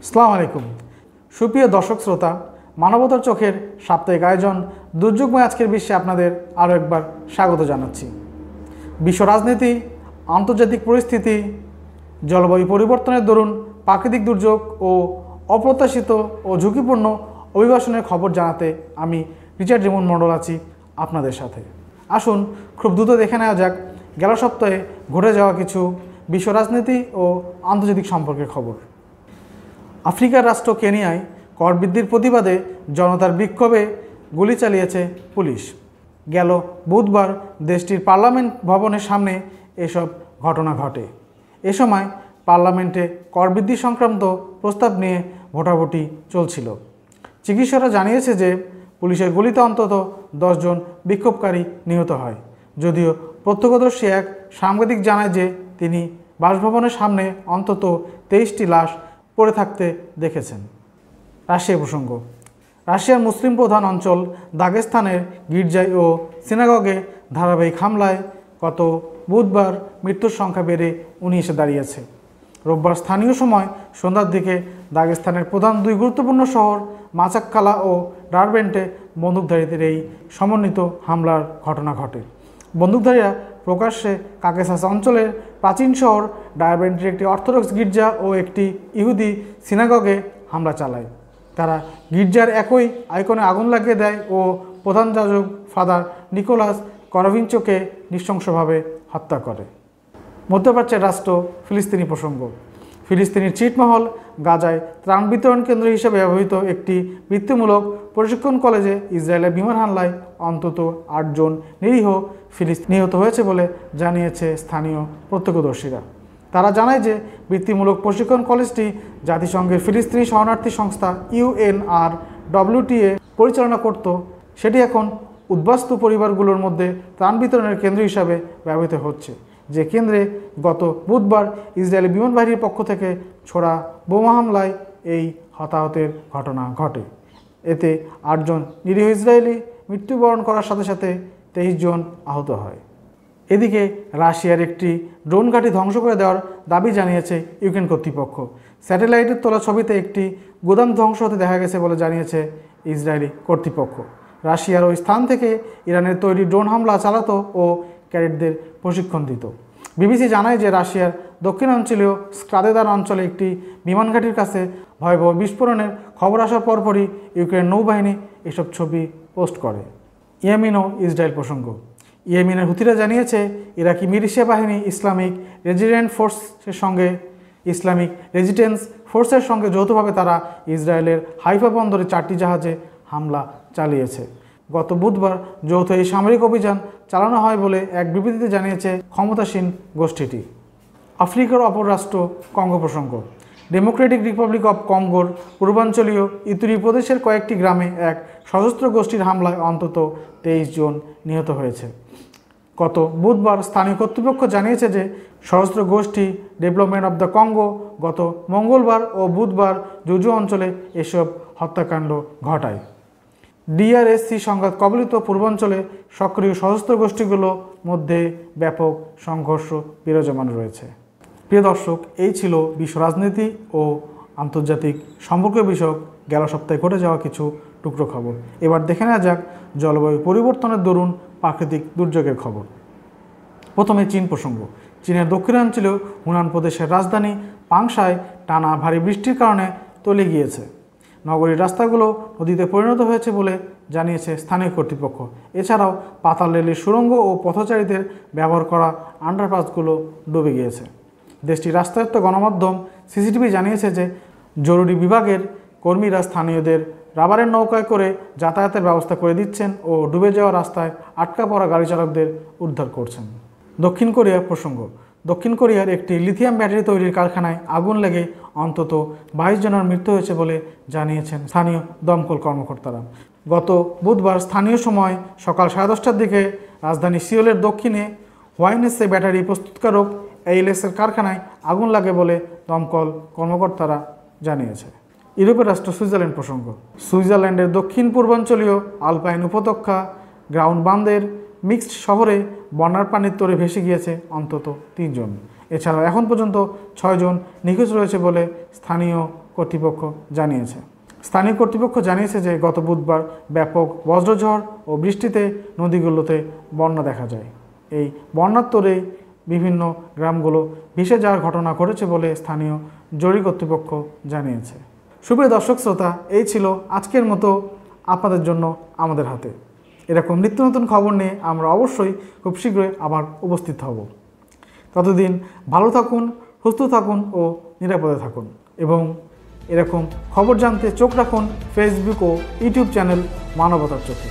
আসসালামু আলাইকুম সুপ্রিয় দর্শক শ্রোতা, মানবতার চোখের সাপ্তাহিক আয়োজন দুর্যোগময় আজকের বিশ্বে আপনাদের আরও একবার স্বাগত জানাচ্ছি। বিশ্ব রাজনীতি, আন্তর্জাতিক পরিস্থিতি, জলবায়ু পরিবর্তনের দরুন প্রাকৃতিক দুর্যোগ ও অপ্রত্যাশিত ও ঝুঁকিপূর্ণ অভিবাসনের খবর জানাতে আমি রিচার্ড রিমন মণ্ডল আছি আপনাদের সাথে। আসুন খুব দ্রুত দেখে নেওয়া যাক গেল সপ্তাহে ঘটে যাওয়া কিছু বিশ্ব রাজনীতি ও আন্তর্জাতিক সম্পর্কের খবর। আফ্রিকার রাষ্ট্র কেনিয়ায় কর বৃদ্ধির প্রতিবাদে জনতার বিক্ষোভে গুলি চালিয়েছে পুলিশ। গেল বুধবার দেশটির পার্লামেন্ট ভবনের সামনে এসব ঘটনা ঘটে। এ সময় পার্লামেন্টে কর বৃদ্ধি সংক্রান্ত প্রস্তাব নিয়ে ভোটাভুটি চলছিল। চিকিৎসকরা জানিয়েছে যে পুলিশের গুলিতে অন্তত 10 জন বিক্ষোভকারী নিহত হয়। যদিও প্রত্যক্ষদর্শী এক সাংবাদিক জানায় যে তিনি বাসভবনের সামনে অন্তত 23টি লাশ পড়ে থাকতে দেখেছেন। রাশিয়া প্রসঙ্গ। রাশিয়ার মুসলিম প্রধান অঞ্চল দাগেস্তানের গির্জায় ও সিনাগগে ধারাবাহিক হামলায় গত বুধবার মৃত্যুর সংখ্যা বেড়ে 19-এ দাঁড়িয়েছে। রোববার স্থানীয় সময় সন্ধ্যার দিকে দাগেস্তানের প্রধান দুই গুরুত্বপূর্ণ শহর মাচাক্কালা ও ডারবেন্টে বন্দুকধারীদের এই সমন্বিত হামলার ঘটনা ঘটে। বন্দুকধারীরা প্রকাশ্যে কাকেসাস অঞ্চলের প্রাচীন শহর ডারবেন্টের একটি অর্থোডক্স গির্জা ও একটি ইহুদি সিনাগগে হামলা চালায়। তারা গির্জার একই আইকনে আগুন লাগিয়ে দেয় ও প্রধান যাজক ফাদার নিকোলাস করভিনচোকে নৃশংসভাবে হত্যা করে। মধ্যপ্রাচ্যের রাষ্ট্র ফিলিস্তিনি প্রসঙ্গ। ফিলিস্তিনির ছিটমহল গাজায় ত্রাণ বিতরণ কেন্দ্র হিসেবে ব্যবহৃত একটি বৃত্তিমূলক প্রশিক্ষণ কলেজে ইসরায়েলের বিমান হামলায় অন্তত 8 জন নিরীহ ফিলিস্তিনি নিহত হয়েছে বলে জানিয়েছে স্থানীয় প্রত্যক্ষদর্শীরা। তারা জানায় যে বৃত্তিমূলক প্রশিক্ষণ কলেজটি জাতিসংঘের ফিলিস্তিনি শরণার্থী সংস্থা UNRWTA পরিচালনা করত। সেটি এখন উদ্বাস্তু পরিবারগুলোর মধ্যে ত্রাণ বিতরণের কেন্দ্র হিসাবে ব্যবহৃত হচ্ছে, যে কেন্দ্রে গত বুধবার ইসরায়েলি বিমান বাহিনীর পক্ষ থেকে ছোড়া বোমা হামলায় এই হতাহতের ঘটনা ঘটে। এতে 8 জন নিরীহ ইসরায়েলি মৃত্যুবরণ করার সাথে সাথে 23 জন আহত হয়। এদিকে রাশিয়ার একটি ড্রোন ঘাঁটি ধ্বংস করে দেওয়ার দাবি জানিয়েছে ইউক্রেন কর্তৃপক্ষ। স্যাটেলাইটের তোলা ছবিতে একটি গোদাম ধ্বংস হতে দেখা গেছে বলে জানিয়েছে ইসরায়েলি কর্তৃপক্ষ। রাশিয়ার ওই স্থান থেকে ইরানের তৈরি ড্রোন হামলা চালাতো ও ক্যাডেটদের প্রশিক্ষণ দিত। বিবিসি জানায় যে রাশিয়ার দক্ষিণাঞ্চলীয় স্ক্রাদেদার অঞ্চলে একটি বিমান ঘাঁটির কাছে ভয়াবহ বিস্ফোরণের খবর আসার পরপরই ইউক্রেন নৌবাহিনী এসব ছবি পোস্ট করে। ইয়েমেন ও ইসরায়েল প্রসঙ্গ। ইয়েমেনের হুথিরা জানিয়েছে ইরাকি মিলিশিয়া বাহিনী ইসলামিক রেজিস্ট্যান্স ফোর্সের সঙ্গে যৌথভাবে তারা ইসরায়েলের হাইফা বন্দরে 4টি জাহাজে হামলা চালিয়েছে। গত বুধবার যৌথ এই সামরিক অভিযান চালানো হয় বলে এক বিবৃতিতে জানিয়েছে ক্ষমতাসীন গোষ্ঠীটি। আফ্রিকার অপর রাষ্ট্র কঙ্গো প্রসঙ্গ। ডেমোক্রেটিক রিপাবলিক অব কঙ্গোর পূর্বাঞ্চলীয় ইতুরি প্রদেশের কয়েকটি গ্রামে এক সশস্ত্র গোষ্ঠীর হামলায় অন্তত 23 জন নিহত হয়েছে। গত বুধবার স্থানীয় কর্তৃপক্ষ জানিয়েছে যে সশস্ত্র গোষ্ঠী ডেভেলপমেন্ট অব দ্য কঙ্গো গত মঙ্গলবার ও বুধবার জুজু অঞ্চলে এসব হত্যাকাণ্ড ঘটায়। ডিআরএসসি সংঘাত কবলিত পূর্বাঞ্চলে সক্রিয় সশস্ত্র গোষ্ঠীগুলোর মধ্যে ব্যাপক সংঘর্ষ বিরাজমান রয়েছে। প্রিয় দর্শক, এই ছিল বিশ্ব রাজনীতি ও আন্তর্জাতিক সম্পর্ক বিষয়ক গেল সপ্তাহে ঘটে যাওয়া কিছু টুকরো খবর। এবার দেখে নেওয়া যাক জলবায়ু পরিবর্তনের দরুন প্রাকৃতিক দুর্যোগের খবর। প্রথমে চীন প্রসঙ্গ। চীনের দক্ষিণাঞ্চলীয় হুনান প্রদেশের রাজধানী পাংশায় টানা ভারী বৃষ্টির কারণে তলিয়ে গিয়েছে। নগরীর রাস্তাগুলো নদীতে পরিণত হয়েছে বলে জানিয়েছে স্থানীয় কর্তৃপক্ষ। এছাড়াও পাতাল রেলের সুড়ঙ্গ ও পথচারীদের ব্যবহার করা আন্ডারপাসগুলো ডুবে গিয়েছে। দেশটির রাষ্ট্রায়ত্ত গণমাধ্যম সিসিটিভি জানিয়েছে যে জরুরি বিভাগের কর্মীরা স্থানীয়দের রাবারের নৌকায় করে যাতায়াতের ব্যবস্থা করে দিচ্ছেন ও ডুবে যাওয়া রাস্তায় আটকা পড়া গাড়ি চালকদের উদ্ধার করছেন। দক্ষিণ কোরিয়া প্রসঙ্গ। দক্ষিণ কোরিয়ার একটি লিথিয়াম ব্যাটারি তৈরির কারখানায় আগুন লেগে অন্তত 22 জনের মৃত্যু হয়েছে বলে জানিয়েছেন স্থানীয় দমকল কর্মকর্তারা। গত বুধবার স্থানীয় সময় সকাল 10:30টার দিকে রাজধানী সিওলের দক্ষিণে হোয়াইনেসে ব্যাটারি প্রস্তুতকারক ALS-এর কারখানায় আগুন লাগে বলে দমকল কর্মকর্তারা জানিয়েছে। ইউরোপের রাষ্ট্র সুইজারল্যান্ড প্রসঙ্গ। সুইজারল্যান্ডের দক্ষিণ পূর্বাঞ্চলীয় আলপাইন উপত্যকা গ্রাউন্ডবান্দের মিক্সড শহরে বন্যার পানির তোরে ভেসে গিয়েছে অন্তত 3 জন। এছাড়াও এখন পর্যন্ত 6 জন নিখোঁজ রয়েছে বলে স্থানীয় কর্তৃপক্ষ জানিয়েছে। স্থানীয় কর্তৃপক্ষ জানিয়েছে যে গত বুধবার ব্যাপক বজ্রঝড় ও বৃষ্টিতে নদীগুলোতে বন্যা দেখা যায়। এই বন্যার তোড়ে বিভিন্ন গ্রামগুলো ভেসে যাওয়ার ঘটনা ঘটেছে বলে স্থানীয় জরুরি কর্তৃপক্ষ জানিয়েছে। সুপ্রিয় দর্শক শ্রোতা, এই ছিল আজকের মতো আপনাদের জন্য আমাদের হাতে। এরকম নিত্য নতুন খবর নিয়ে আমরা অবশ্যই খুব শীঘ্রই আবার উপস্থিত হব। ততদিন ভালো থাকুন, সুস্থ থাকুন ও নিরাপদে থাকুন এবং এরকম খবর জানতে চোখ রাখুন ফেসবুক ও ইউটিউব চ্যানেল মানবতার চোখে।